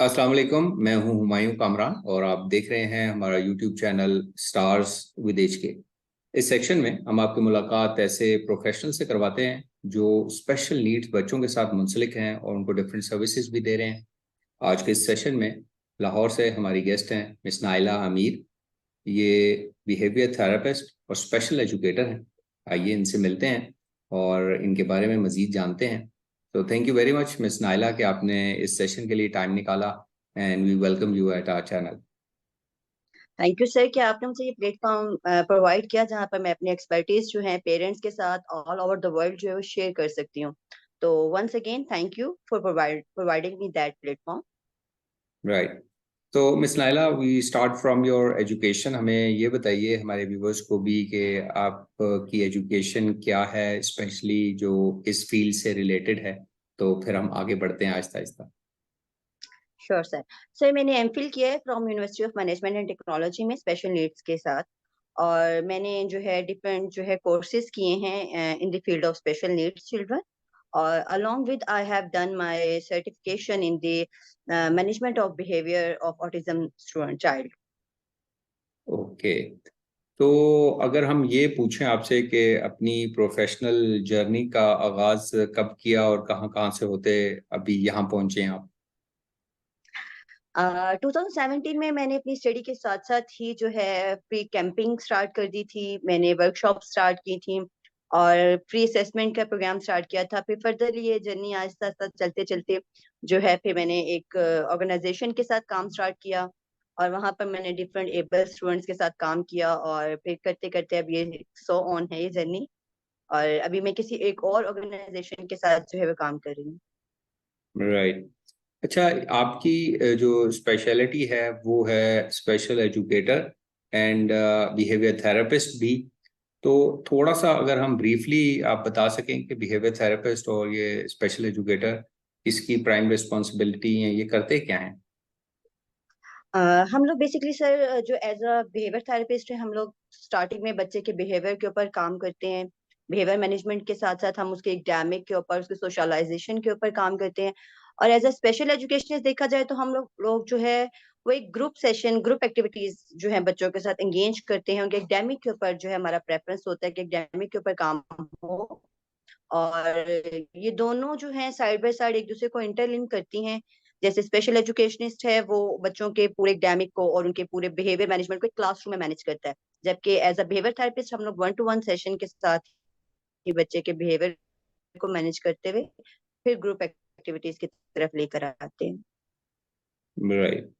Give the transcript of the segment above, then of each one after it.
अस्सलाम वालेकुम। मैं हूं हुमायूं कामरान और आप देख रहे हैं हमारा YouTube channel stars with H के। इस सेक्शन में हम आपकी मुलाकात ऐसे प्रोफेशनल से करवाते हैं जो स्पेशल नीड्स बच्चों के साथ मुंसलिक हैं और उनको डिफरेंट सर्विसेज भी दे रहे हैं। आज के इस सेशन में लाहौर से हमारी गेस्ट हैं मिस नाइला अमीर। ये बिहेवियर थेरेपिस्ट और स्पेशल एजुकेटर हैं। आइए इनसे मिलते हैं और इनके बारे में मज़ीद जानते हैं। तो thank you very much miss Naila कि आपने इस सेशन के लिए टाइम निकाला and we welcome you at our channel. Thank you sir कि आपने मुझे ये प्लेटफॉर्म प्रोवाइड किया जहाँ पर मैं अपनी एक्सपर्टीज जो है पेरेंट्स के साथ ऑल ओवर द वर्ल्ड जो है वो शेयर कर सकती हूँ। तो once again thank you for providing me that platform. Right. तो miss Naila we start from your education. हमें ये बताइए हमारे व्यूवर्स को भी कि आपकी एजुकेशन क्या है, स्पेशली जो इस फील्ड से रिलेटेड है। तो फिर हम आगे बढ़ते हैं Aahista Aahista. Sure sir. Sir मैंने एमफिल किया है from university of management and technology में स्पेशल नीड्स के साथ। और मैंने जो है डिफरेंट जो है कोर्सेज किए हैं in the field of special needs children. और along with I have done my certification in the management of behavior of autism student child. Okay. तो अगर हम ये पूछें आपसे कि अपनी प्रोफेशनल जर्नी का आगाज कब किया और कहाँ कहाँ से होते अभी यहाँ पहुंचे हैं आप। 2017 में मैंने अपनी स्टडी के साथ साथ ही जो है प्री कैंपिंग स्टार्ट कर दी थी। मैंने वर्कशॉप स्टार्ट की थी और प्री असेसमेंट का प्रोग्राम स्टार्ट किया था। फिर फर्दरली ये जर्नी आहिस्ता आहिस्ता चलते चलते जो है फिर मैंने एक ऑर्गेनाइजेशन के साथ काम स्टार्ट किया। और वहां पर मैंने डिफरेंट एबल स्टूडेंट्स के साथ काम किया और फिर करते करते अब ये सो ऑन है ये जर्नी। और अभी मैं किसी एक और ऑर्गेनाइजेशन के साथ जो है वो काम कर रही हूँ। राइट। अच्छा, आपकी जो स्पेशलिटी है वो है special educator and behaviour therapist भी। तो थोड़ा सा अगर हम ब्रीफली आप बता सकें कि बिहेवियर थेरेपिस्ट और ये स्पेशल एजुकेटर इसकी प्राइम रिस्पॉन्सिबिलिटी है, ये करते क्या हैं। हम लोग बेसिकली सर जो एज अ बिहेवियर थेरेपिस्ट है हम लोग स्टार्टिंग में बच्चे के बिहेवियर के ऊपर काम करते हैं। बिहेवियर मैनेजमेंट के साथ साथ हम उसके एकेडमिक के ऊपर उसके सोशलाइजेशन के ऊपर काम करते हैं। और एज अ स्पेशल एजुकेशनिस्ट देखा जाए तो हम लोग जो है वो एक ग्रुप सेशन ग्रुप एक्टिविटीज जो है बच्चों के साथ एंगेज करते हैं। उनके एकेडमिक के ऊपर जो है हमारा प्रेफरेंस होता है कि एकेडमिक के ऊपर काम हो। और ये दोनों जो हैं साइड बाय साइड एक दूसरे को इंटरलिंक करती हैं। जैसे स्पेशल एजुकेशनिस्ट है वो बच्चों के पूरे एकेडमिक को और उनके पूरे बिहेवियर मैनेजमेंट को क्लासरूम में मैनेज करता है। जबकि एज अ बिहेवियर थेरेपिस्ट हम लोग 1-to-1 सेशन के साथ ही बच्चे के बिहेवियर को मैनेज करते हुए फिर ग्रुप एक्टिविटीज की तरफ लेकर आते हैं। राइट।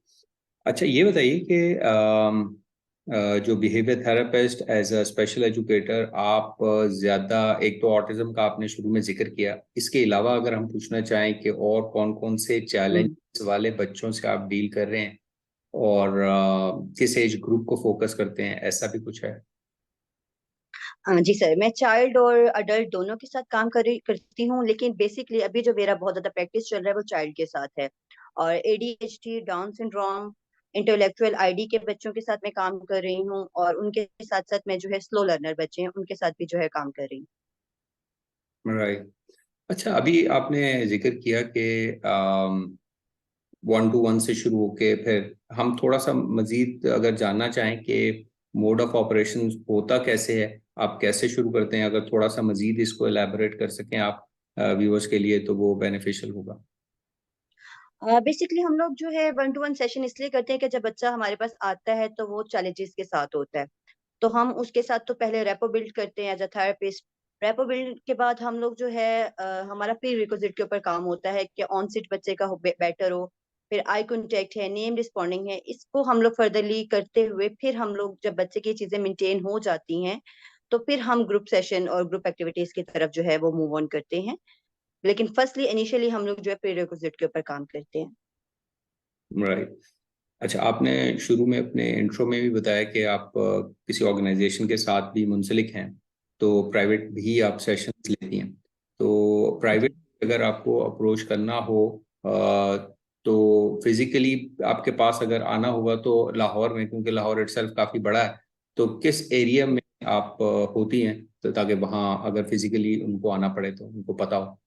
अच्छा, ये बताइए कि जो behaviour therapist as a special educator आप ज़्यादा, एक तो ऑटिज्म का आपने शुरू में जिक्र किया, इसके अलावा अगर हम पूछना चाहें कि और कौन कौन से हम्म। चैलेंज वाले बच्चों से आप डील कर रहे हैं और किस एज ग्रुप को फोकस करते हैं, ऐसा भी कुछ है। हाँ जी सर, मैं चाइल्ड और अडल्ट दोनों के साथ काम करती हूँ। लेकिन बेसिकली अभी जो मेरा बहुत ज्यादा प्रैक्टिस चल रहा है वो चाइल्ड के साथ है। और ADHD, down syndrome, intellectual ID के बच्चों के साथ मैं काम कर रही हूँ। और उनके साथ साथ मैं जो है स्लो लर्नर बच्चे हैं उनके साथ भी जो है काम कर रही हूँ। राइट। अच्छा, अभी आपने जिक्र किया कि 1-to-1 से शुरू होके फिर हम थोड़ा सा मजीद अगर जानना चाहें कि मोड ऑफ ऑपरेशन होता कैसे है, आप कैसे शुरू करते हैं, अगर थोड़ा सा मजीद इसको एलैबोरेट कर सकें आप व्यूअर्स के लिए तो वो बेनिफिशियल होगा। बेसिकली हम लोग जो है 1-to-1 सेशन इसलिए करते हैं कि जब बच्चा हमारे पास आता है तो वो चैलेंजेस के साथ होता है। तो हम उसके साथ तो पहले रेपो बिल्ड करते हैं as a therapist. Rapport build के बाद हम लोग जो है हमारा प्री रिक्विजिट के ऊपर काम होता है कि ऑन सीट बच्चे का बेटर हो। फिर आई कांटेक्ट है, नेम रिस्पॉन्डिंग है, इसको हम लोग फर्दरली करते हुए फिर हम लोग जब बच्चे की चीजें मेंटेन हो जाती हैं तो फिर हम ग्रुप सेशन और ग्रुप एक्टिविटीज की तरफ जो है वो मूव ऑन करते हैं। लेकिन फर्स्टली इनिशियली हम लोग जो है प्री रिक्विजिट के ऊपर काम करते हैं। राइट। अच्छा, आपने शुरू में अपने इंट्रो में भी बताया कि आप किसी ऑर्गेनाइजेशन के साथ भी मुंसलिक हैं, तो प्राइवेट भी आप सेशंस लेती हैं। तो जी। प्राइवेट अगर आपको अप्रोच करना हो अ, तो फिजिकली आपके पास अगर आना होगा तो लाहौर में, क्योंकि लाहौर इटसेल्फ काफ़ी बड़ा है, तो किस एरिया में आप होती हैं, तो ताकि वहाँ अगर फिजिकली उनको आना पड़े तो उनको पता हो।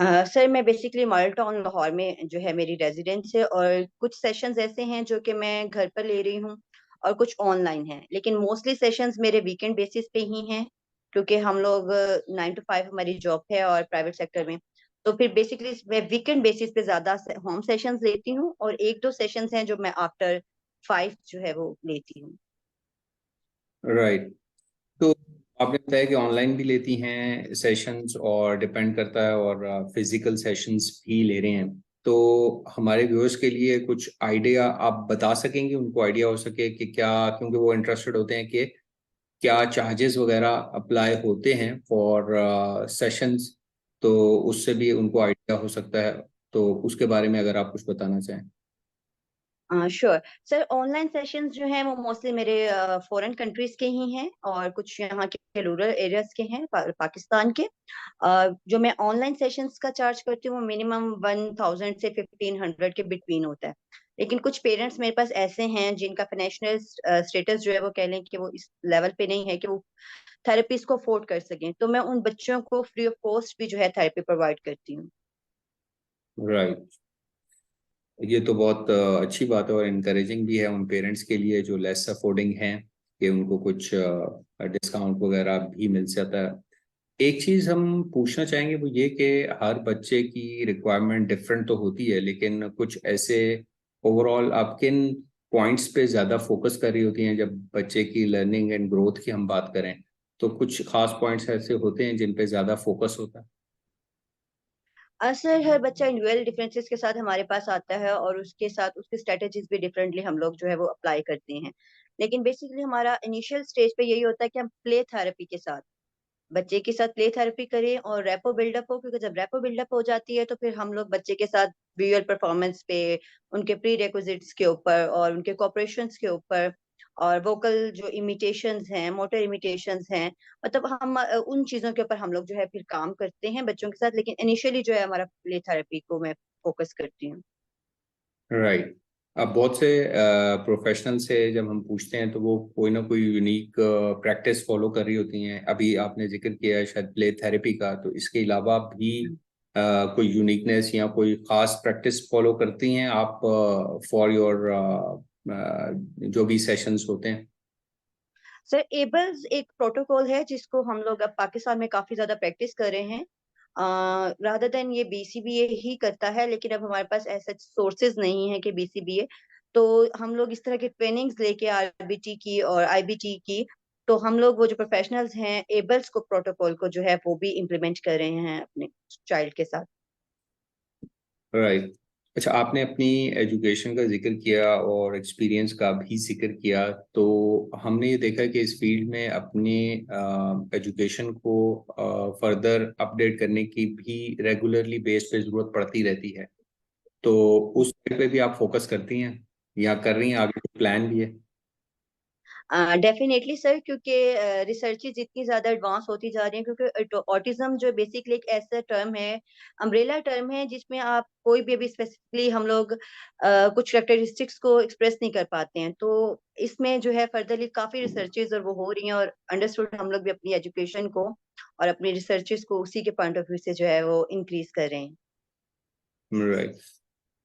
सर मैं बेसिकली मॉडल टाउन लाहौर में जो है मेरी रेजिडेंस है, और कुछ सेशंस ऐसे हैं जो कि मैं घर पर ले रही हूँ और कुछ ऑनलाइन हैं, लेकिन मोस्टली सेशंस मेरे वीकेंड बेसिस पे ही हैं, क्योंकि हम लोग 9 to 5 हमारी जॉब है और प्राइवेट सेक्टर में। तो फिर बेसिकली मैं वीकेंड बेसिस पे ज्यादा होम सेशंस लेती हूँ, और एक दो सेशंस हैं जो मैं आफ्टर 5 जो है वो लेती हूँ। राइट। तो आपने बताया कि ऑनलाइन भी लेती हैं सेशंस, और डिपेंड करता है, और फिजिकल सेशंस भी ले रहे हैं। तो हमारे व्यूअर्स के लिए कुछ आइडिया आप बता सकेंगे, उनको आइडिया हो सके कि क्या, क्योंकि वो इंटरेस्टेड होते हैं कि क्या चार्जेस वगैरह अप्लाई होते हैं फॉर सेशंस, तो उससे भी उनको आइडिया हो सकता है। तो उसके बारे में अगर आप कुछ बताना चाहें। श्योर सर, ऑनलाइन सेशंस जो हैं वो मोस्टली मेरे फॉरेन कंट्रीज के ही हैं, और कुछ यहाँ के रूरल एरियाज के हैं, पाकिस्तान के। जो मैं ऑनलाइन सेशंस का चार्ज करती हूँ वो मिनिमम 1000 से 1500 के बिटवीन होता है। लेकिन कुछ पेरेंट्स मेरे पास ऐसे हैं जिनका फाइनेंशियल स्टेटस जो है वो कह लें कि वो इस लेवल पे नहीं है कि वो थेरेपीज को अफोर्ड कर सकें, तो मैं उन बच्चों को फ्री ऑफ कॉस्ट भी जो है थेरेपी प्रोवाइड करती हूँ। राइट। ये तो बहुत अच्छी बात है, और इनकरेजिंग भी है उन पेरेंट्स के लिए जो लेस अफोर्डिंग हैं, कि उनको कुछ डिस्काउंट वगैरह भी मिल जाता है। एक चीज हम पूछना चाहेंगे वो ये कि हर बच्चे की रिक्वायरमेंट डिफरेंट तो होती है, लेकिन कुछ ऐसे ओवरऑल आप किन पॉइंट्स पे ज्यादा फोकस कर रही होती हैं जब बच्चे की लर्निंग एंड ग्रोथ की हम बात करें? तो कुछ खास पॉइंट्स ऐसे होते हैं जिन पे ज्यादा फोकस होता है? सर हर बच्चा इंडिविजुअल डिफरेंसेस के साथ हमारे पास आता है, और उसके साथ उसकी स्ट्रेटेजीज भी डिफरेंटली हम लोग जो है वो अप्लाई करते हैं। लेकिन बेसिकली हमारा इनिशियल स्टेज पे यही होता है कि हम प्ले थेरेपी के साथ बच्चे के साथ प्ले थेरेपी करें और रैपो बिल्डअप हो, क्योंकि जब रैपो बिल्डअप हो जाती है तो फिर हम लोग बच्चे के साथ विजुअल परफॉर्मेंस पे, उनके प्री रेक्विजिट्स के ऊपर और उनके कॉपरेशंस के ऊपर, और वोकल जो इमिटेशंस हैं, मोटर इमिटेशंस हैं, मतलब हम उन चीजों के ऊपर हम लोग जो है फिर काम करते हैं बच्चों के साथ। लेकिन इनिशियली जो है हमारा प्ले थेरेपी को मैं फोकस करती हूँ। राइट। अब बहुत से प्रोफेशनल से जब हम पूछते हैं तो वो कोई ना कोई यूनिक प्रैक्टिस फॉलो कर रही होती हैं। अभी आपने जिक्र किया है शायद प्ले थेरेपी का, तो इसके अलावा भी कोई यूनिकनेस या कोई खास प्रैक्टिस फॉलो करती हैं आप फॉर योर जो भी सेशंस होते हैं? सर एबल्स एक प्रोटोकॉल है जिसको हम लोग अब पाकिस्तान में काफी ज्यादा प्रैक्टिस कर रहे हैं। रादर देन ये बीसीबीए ही करता है, लेकिन अब हमारे पास ऐसे सोर्सेज नहीं है कि बीसीबीए, तो हम लोग इस तरह की ट्रेनिंग्स लेके आरबीटी की और आईबीटी की, तो हम लोग वो जो प्रोफेशनल्स हैं एबल्स को प्रोटोकॉल को जो है वो भी इम्प्लीमेंट कर रहे हैं अपने चाइल्ड के साथ। राइट। अच्छा, आपने अपनी एजुकेशन का जिक्र किया और एक्सपीरियंस का भी जिक्र किया, तो हमने ये देखा कि इस फील्ड में अपने एजुकेशन को फर्दर अपडेट करने की भी रेगुलरली बेस पे ज़रूरत पड़ती रहती है। तो उस पे भी आप फोकस करती हैं या कर रही हैं, आगे प्लान भी है? डेफिनेटली सर, क्योंकि रिसर्चेज इतनी ज्यादा एडवांस होती जा रही हैं, क्योंकि ऑटिज्म जो बेसिकली एक ऐसा टर्म है, अम्ब्रेला टर्म है, जिसमें आप कोई भी अभी स्पेसिफिकली हम लोग कुछ कैरेक्टरिस्टिक्स को एक्सप्रेस नहीं कर पाते हैं, तो इसमें जो है फर्दरली काफी रिसर्चेज और वो हो रही हैं, और अंडरस्टूड हम लोग भी अपनी एजुकेशन को और अपनी रिसर्चेज को उसी के पॉइंट ऑफ व्यू से जो है वो इंक्रीज कर रहे हैं। राइट।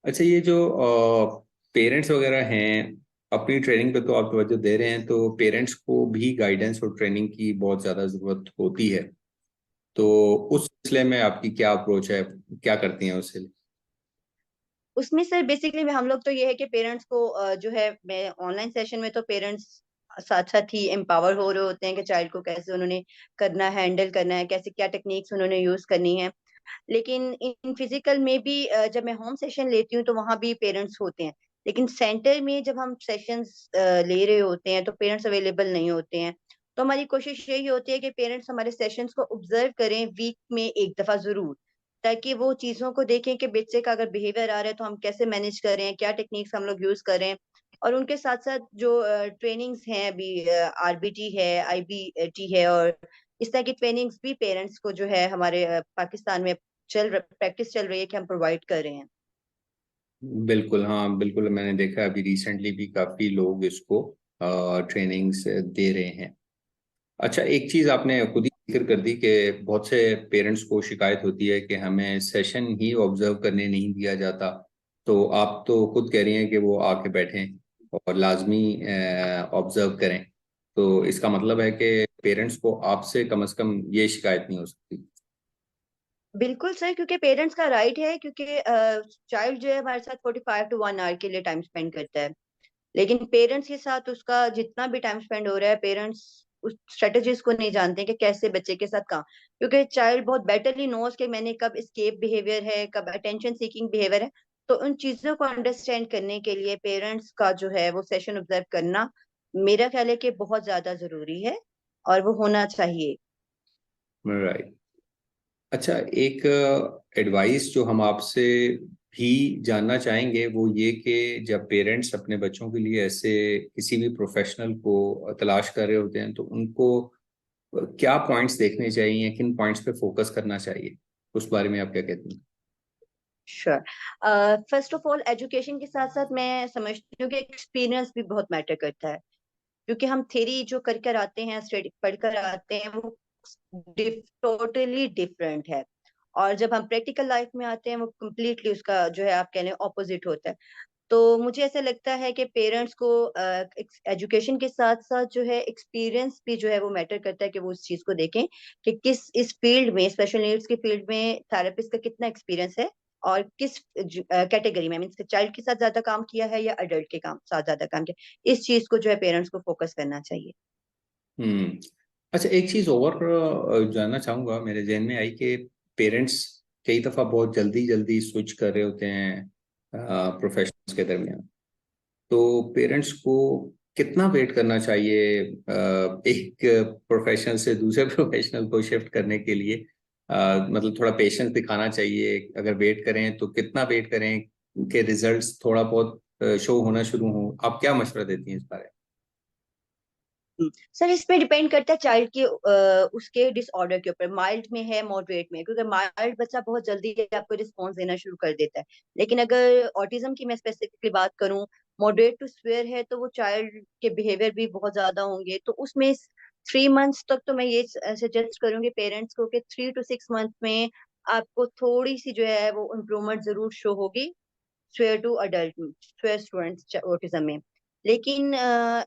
अच्छा, ये जो पेरेंट्स वगैरह हैं, अपनी ट्रेनिंग पे तो आप तवज्जो दे रहे हैं, तो पेरेंट्स को भी गाइडेंस और ट्रेनिंग की बहुत ज़्यादा ज़रूरत होती है। तो उस सिलसिले में आपकी क्या अप्रोच है, क्या करती हैं उससे? उसमें सर बेसिकली हम लोग तो ये है कि पेरेंट्स को जो है, मैं ऑनलाइन सेशन में तो पेरेंट्स साथ साथ ही एम्पावर हो रहे होते हैं कि चाइल्ड को कैसे उन्होंने करना है, हैंडल करना है, कैसे क्या टेक्निक्स उन्होंने यूज करनी है। लेकिन इन फिजिकल में भी जब मैं होम सेशन लेती हूँ तो वहां भी पेरेंट्स होते हैं, लेकिन सेंटर में जब हम सेशंस ले रहे होते हैं तो पेरेंट्स अवेलेबल नहीं होते हैं। तो हमारी कोशिश यही होती है कि पेरेंट्स हमारे सेशंस को ऑब्जर्व करें वीक में एक दफा जरूर, ताकि वो चीजों को देखें कि बच्चे का अगर बिहेवियर आ रहा है तो हम कैसे मैनेज करें, क्या टेक्निक्स हम लोग यूज करें। और उनके साथ साथ जो ट्रेनिंग्स हैं अभी, आरबीटी है, आईबीटी है, और इस तरह की ट्रेनिंग्स भी पेरेंट्स को जो है हमारे पाकिस्तान में प्रैक्टिस चल रही है कि हम प्रोवाइड कर रहे हैं। बिल्कुल, हाँ बिल्कुल, मैंने देखा है अभी रिसेंटली भी काफ़ी लोग इसको ट्रेनिंग्स दे रहे हैं। अच्छा, एक चीज़ आपने खुद ही जिक्र कर दी कि बहुत से पेरेंट्स को शिकायत होती है कि हमें सेशन ही ऑब्जर्व करने नहीं दिया जाता। तो आप तो खुद कह रही हैं कि वो आके बैठें और लाजमी ऑब्जर्व करें। तो इसका मतलब है कि पेरेंट्स को आपसे कम से कम ये शिकायत नहीं हो सकती। बिल्कुल सर, क्योंकि पेरेंट्स का राइट है, क्योंकि चाइल्ड जो है हमारे साथ 45 टू 1 आवर के लिए टाइम स्पेंड करता है। लेकिन पेरेंट्स के साथ उसका जितना भी टाइम स्पेंड हो रहा है, पेरेंट्स उस स्ट्रेटजीज को नहीं जानते कि कैसे बच्चे के साथ काम, क्योंकि चाइल्ड बहुत बेटरली नोज कि मैंने कब एस्केप बिहेवियर है, कब अटेंशन सीकिंग बिहेवियर है। तो उन चीजों को अंडरस्टैंड करने के लिए पेरेंट्स का जो है वो सेशन ऑब्जर्व करना, मेरा ख्याल है कि बहुत ज्यादा जरूरी है और वो होना चाहिए। राइट। अच्छा, एक एडवाइस जो हम आपसे भी जानना चाहेंगे वो ये कि जब पेरेंट्स अपने बच्चों के लिए ऐसे किसी भी प्रोफेशनल को तलाश कर रहे होते हैं तो उनको क्या पॉइंट्स देखने चाहिए, किन पॉइंट्स पे फोकस करना चाहिए, उस बारे में आप क्या कहते हैं? Sure. First of all, education के साथ साथ मैं समझती हूँ कि एक्सपीरियंस भी बहुत मैटर करता है, क्योंकि हम थ्योरी जो कर कर आते हैं, स्टडी पढ़कर आते हैं, वो टोटली डिफरेंट है। और जब हम प्रैक्टिकल लाइफ में आते हैं, वो कम्प्लीटली उसका जो है आप कह लें ऑपोजिट होता है। तो मुझे ऐसा लगता है कि पेरेंट्स को एजुकेशन के साथ साथ जो है एक्सपीरियंस भी जो है वो मैटर करता है, कि वो उस चीज को देखें कि किस इस फील्ड में, स्पेशल नीड्स की फील्ड में थेरेपिस्ट का कितना एक्सपीरियंस है, और किस कैटेगरी में, मीन्स चाइल्ड के साथ ज्यादा काम किया है या अडल्ट के काम साथ ज्यादा काम किया। इस चीज को जो है पेरेंट्स को फोकस करना चाहिए। हम्म। अच्छा, एक चीज और जानना चाहूंगा, मेरे जहन में आई कि पेरेंट्स कई दफा बहुत जल्दी जल्दी स्विच कर रहे होते हैं प्रोफेशनल्स के दरमियान। तो पेरेंट्स को कितना वेट करना चाहिए एक प्रोफेशनल से दूसरे प्रोफेशनल को शिफ्ट करने के लिए? मतलब थोड़ा पेशेंस दिखाना चाहिए। अगर वेट करें तो कितना वेट करें कि रिजल्ट्स थोड़ा बहुत शो होना शुरू हो? आप क्या मशवरा देती हैं इस बारे सर, इस पे डिपेंड करता है चाइल्ड के उसके डिसऑर्डर के ऊपर, माइल्ड में है मॉडरेट में, क्योंकि माइल्ड बच्चा बहुत जल्दी आपको रिस्पॉन्स देना शुरू कर देता है। लेकिन अगर ऑटिज्म की मैं स्पेसिफिकली बात करूं, मॉडरेट टू स्वेयर है, तो वो चाइल्ड के बिहेवियर भी बहुत ज्यादा होंगे। तो उसमें 3 मंथ्स तक तो मैं ये सजेस्ट करूंगी पेरेंट्स को कि 3 to 6 मंथ में आपको थोड़ी सी जो है वो इम्प्रूवमेंट जरूर शो होगी स्वेयर टू अडल्ट, स्वेयर स्टूडेंट्स ऑटिज्म में। लेकिन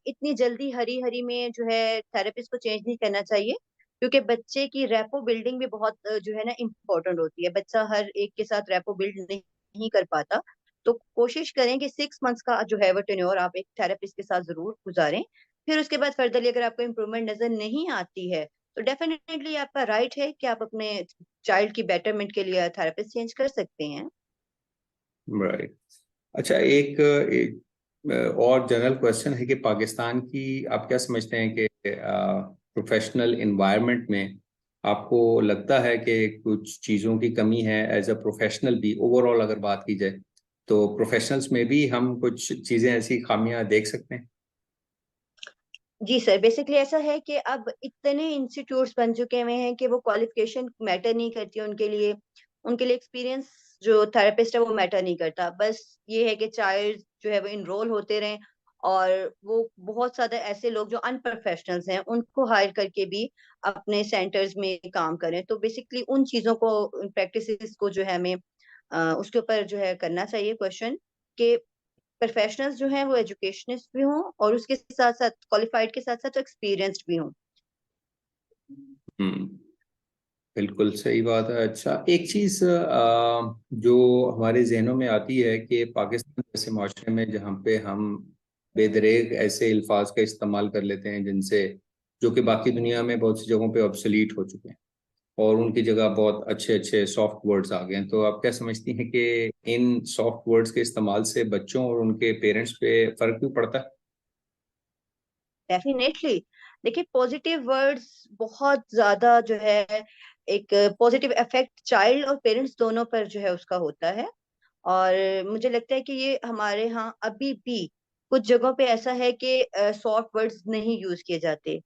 इतनी जल्दी हरी हरी में जो है थेरेपिस्ट को चेंज नहीं करना चाहिए, क्योंकि बच्चे की रेपो बिल्डिंग भी बहुत जो है ना इम्पोर्टेंट होती है। बच्चा हर एक के साथ रेपो बिल्ड नहीं कर पाता। तो कोशिश करें कि 6 मंथ्स का जो है वो टेन्योर आप एक थेरेपिस्ट के साथ जरूर गुजारें। फिर उसके बाद फर्दरली अगर आपको इम्प्रूवमेंट नजर नहीं आती है, तो डेफिनेटली आपका राइट है कि आप अपने चाइल्ड की बेटरमेंट के लिए थेरेपिस्ट चेंज कर सकते हैं। में? राइट। अच्छा, एक और जनरल क्वेश्चन है कि पाकिस्तान की आप क्या समझते हैं कि प्रोफेशनल इन्वायरमेंट में आपको लगता है कि कुछ चीज़ों की कमी है एज अ प्रोफेशनल भी? ओवरऑल अगर बात की जाए तो प्रोफेशनल्स में भी हम कुछ चीज़ें ऐसी खामियां देख सकते हैं। जी सर, बेसिकली ऐसा है कि अब इतने इंस्टीट्यूट्स बन चुके हुए हैं कि वो क्वालिफिकेशन मैटर नहीं करती उनके लिए। उनके लिए एक्सपीरियंस जो थेरेपिस्ट है वो मैटर नहीं करता। बस ये है कि चाइल्ड जो है वो इनरोल होते रहें, और वो बहुत ज्यादा ऐसे लोग जो अनप्रोफेशनल्स हैं उनको हायर करके भी अपने सेंटर्स में काम करें। तो बेसिकली उन चीजों को, प्रैक्टिसेस को जो है हमें उसके ऊपर जो है करना चाहिए क्वेश्चन, कि प्रोफेशनल्स जो हैं वो एजुकेशनिस्ट भी हों, और उसके साथ साथ क्वालिफाइड के साथ साथ एक्सपीरियंस्ड भी हों। हम्म। बिल्कुल सही बात है। अच्छा, एक चीज जो हमारे जहनों में आती है कि पाकिस्तान जैसे माशरे में जहाँ पे हम बेदरेग ऐसे अल्फाज का इस्तेमाल कर लेते हैं जिनसे, जो कि बाकी दुनिया में बहुत सी जगहों पे ऑब्सोलीट हो चुके हैं, और उनकी जगह बहुत अच्छे अच्छे सॉफ्ट वर्ड्स आ गए हैं। तो आप क्या समझती हैं कि इन सॉफ्ट वर्ड्स के इस्तेमाल से बच्चों और उनके पेरेंट्स पे फर्क क्यों पड़ता है? डेफिनेटली। देखिए, पॉजिटिव वर्ड्स बहुत ज्यादा जो है एक पॉजिटिव इफेक्ट चाइल्ड और पेरेंट्स दोनों पर जो है उसका होता है। और मुझे लगता है कि ये हमारे यहाँ अभी भी कुछ जगहों पे ऐसा है कि सॉफ्ट वर्ड्स नहीं यूज किए जाते,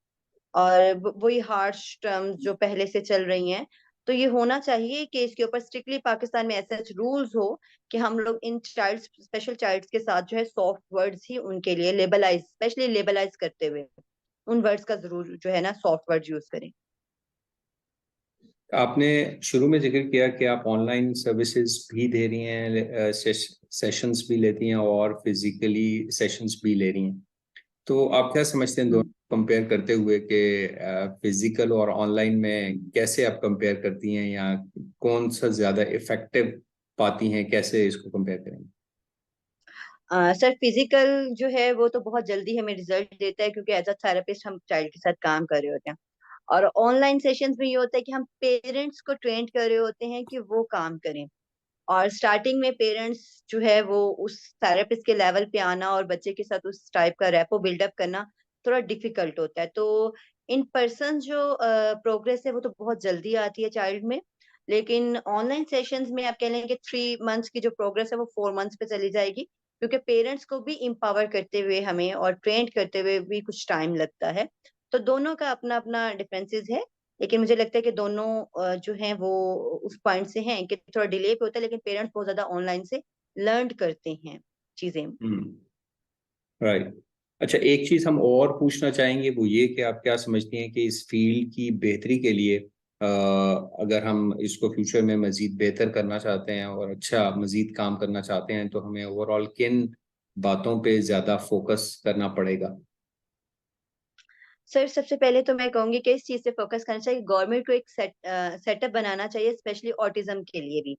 और वही हार्श टर्म्स जो पहले से चल रही हैं। तो ये होना चाहिए कि इसके ऊपर स्ट्रिक्टली पाकिस्तान में ऐसे रूल्स हो कि हम लोग इन चाइल्ड, स्पेशल चाइल्ड्स के साथ जो है सॉफ्ट वर्ड्स ही उनके लिए लेबलाइज, स्पेशली लेबलाइज करते हुए उन वर्ड्स का जरूर जो है ना सॉफ्ट वर्ड यूज करें। आपने शुरू में जिक्र किया कि आप ऑनलाइन सर्विसेज भी दे रही हैं, सेशंस भी लेती हैं और फिजिकली सेशंस भी ले रही हैं, तो आप क्या समझते हैं दोनों कंपेयर करते हुए कि फिजिकल और ऑनलाइन में कैसे आप कंपेयर करती हैं, या कौन सा ज्यादा इफेक्टिव पाती हैं, कैसे इसको कंपेयर करेंगे? सर फिजिकल जो है वो तो बहुत जल्दी हमें रिजल्ट देता है, क्योंकि एज अ थेरेपिस्ट हम चाइल्ड के साथ काम कर रहे होते हैं। और ऑनलाइन सेशंस में ये होता है कि हम पेरेंट्स को ट्रेन कर रहे होते हैं कि वो काम करें। और स्टार्टिंग में पेरेंट्स जो है वो उस थेरेपिस्ट के लेवल पे आना और बच्चे के साथ उस टाइप का रैपो बिल्डअप करना थोड़ा डिफिकल्ट होता है। तो इन पर्सन जो प्रोग्रेस है वो तो बहुत जल्दी आती है चाइल्ड में। लेकिन ऑनलाइन सेशंस में आप कह लें कि 3 मंथ्स की जो प्रोग्रेस है वो 4 मंथ्स पे चली जाएगी, क्योंकि पेरेंट्स को भी इम्पावर करते हुए हमें और ट्रेंड करते हुए भी कुछ टाइम लगता है। तो दोनों का अपना अपना डिफरेंसेस है। लेकिन मुझे लगता है कि दोनों जो हैं वो उस पॉइंट से हैं कि थोड़ा डिले पे होता है, लेकिन पेरेंट्स बहुत ज्यादा ऑनलाइन से लर्न करते हैं चीजें। राइट। अच्छा, एक चीज हम और पूछना चाहेंगे, वो ये कि आप क्या समझती हैं कि इस फील्ड की बेहतरी के लिए अगर हम इसको फ्यूचर में मजीद बेहतर करना चाहते हैं और अच्छा मजीद काम करना चाहते हैं, तो हमें ओवरऑल किन बातों पे ज्यादा फोकस करना पड़ेगा? सर सबसे पहले तो मैं कहूंगी कि इस चीज से फोकस करना चाहिए, गवर्नमेंट को एक सेटअप बनाना चाहिए स्पेशली ऑटिज्म के लिए भी।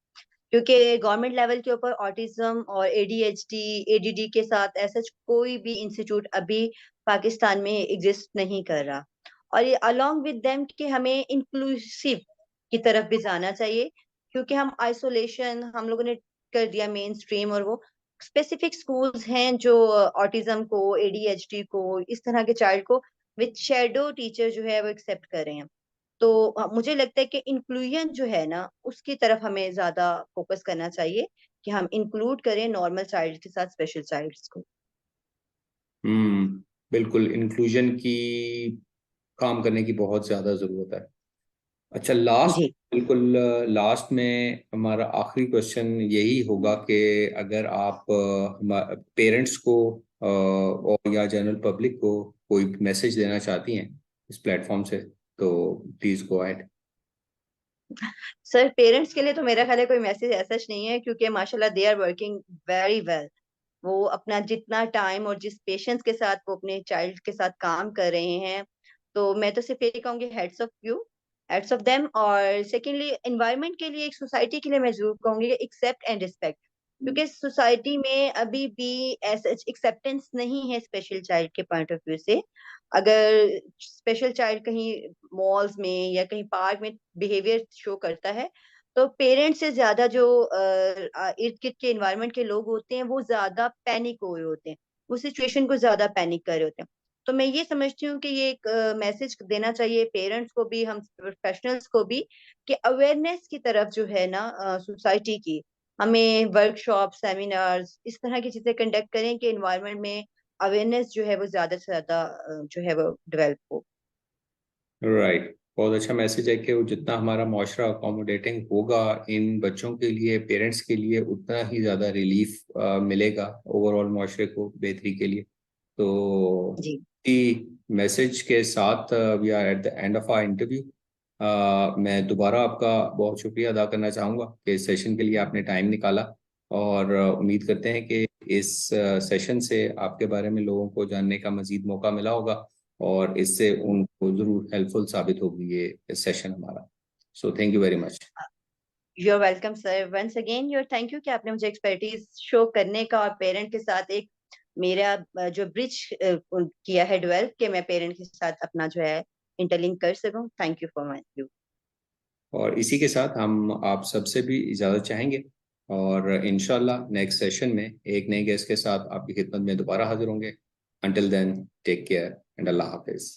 क्योंकि गवर्नमेंट लेवल के ऊपर ऑटिज्म और एडीएचडी एडीडी के साथ ऐसा कोई भी इंस्टीट्यूट अभी पाकिस्तान में एग्जिस्ट नहीं कर रहा। और ये अलोंग विद देम कि हमें इंक्लूसिव की तरफ भी जाना चाहिए, क्योंकि हम आइसोलेशन हम लोगों ने कर दिया मेन स्ट्रीम। और वो स्पेसिफिक स्कूल्स हैं जो ऑटिज्म को एडीएचडी को इस तरह के चाइल्ड को विद शेडो टीचर जो है वो एक्सेप्ट कर रहे हैं। तो मुझे लगता है कि इंक्लूजन जो है ना उसकी तरफ हमें ज्यादा फोकस करना चाहिए, कि हम इंक्लूड करें नॉर्मल चाइल्ड के साथ स्पेशल चाइल्ड्स को। बिल्कुल, इंक्लूजन की काम करने की बहुत ज्यादा जरूरत है। अच्छा, लास्ट, जी बिल्कुल लास्ट में हमारा आखिरी क्वेश्चन यही होगा कि अगर आप पेरेंट्स को और या जनरल पब्लिक को कोई मैसेज देना चाहती हैं इस प्लेटफॉर्म से, तो please go ahead. Sir, parents के लिए तो मेरा ख्याल है कोई मैसेज ऐसा नहीं है, क्योंकि माशाल्लाह they are working very well. वो अपना जितना टाइम और जिस पेशेंस के साथ वो अपने चाइल्ड के साथ काम कर रहे हैं, तो मैं तो सिर्फ यही कहूंगी heads of you, heads of them. और सेकेंडली एनवायरनमेंट के लिए, एक सोसाइटी के लिए मैं जरूर कहूंगी एक्सेप्ट एंड रिस्पेक्ट, क्योंकि सोसाइटी में अभी भी ऐसा एक्सेप्टेंस नहीं है स्पेशल चाइल्ड के पॉइंट ऑफ व्यू से। अगर स्पेशल चाइल्ड कहीं मॉल्स में या कहीं पार्क में बिहेवियर शो करता है, तो पेरेंट्स से ज्यादा जो इर्द गिर्द के एनवायरनमेंट के लोग होते हैं वो ज्यादा पैनिक हुए होते हैं, उस सिचुएशन को ज्यादा पैनिक कर रहे होते हैं। तो मैं ये समझती हूँ कि ये एक मैसेज देना चाहिए पेरेंट्स को भी, हम प्रोफेशनल्स को भी, कि अवेयरनेस की तरफ जो है ना सोसाइटी की, हमें वर्कशॉप सेमिनार्स इस तरह की चीजें कंडक्ट करें कि एनवायरनमेंट में अवेयरनेस जो है वो ज्यादा से ज्यादा जो है वो डेवलप हो। राइट, बहुत अच्छा मैसेज है कि वो जितना हमारा माशरा अकोमोडेटिंग होगा इन बच्चों के लिए, पेरेंट्स के लिए, उतना ही ज़्यादा रिलीफ मिलेगा ओवरऑल माशरे को बेहतरी के लिए। तो जी मैसेज के साथ we are at the end of our interview. मैं दोबारा आपका बहुत शुक्रिया अदा करना चाहूँगा कि इस सेशन के लिए आपने टाइम निकाला, और उम्मीद करते हैं कि इस सेशन से आपके बारे में लोगों को जानने का मजीद मौका मिला होगा, और इससे उनको जरूर हेल्पफुल साबित होगी ये सेशन हमारा। So thank you very much. You are welcome sir, once again your thank you कि आपने मुझे एक्सपर्टीज शो करने का और पेरेंट के साथ एक मेरा जो ब्रिज किया है डेवलप, कि मैं पेरेंट के साथ अपना जो है इंटरलिंक कर सकूं। Thank you for my you. और इसी के साथ हम आप सबसे भी इजाज़त चाहेंगे, और इंशाल्लाह नेक्स्ट सेशन में एक नए गेस्ट के साथ आपकी खिदमत में दोबारा हाजिर होंगे। Until then, take care and अल्लाह हाफिज।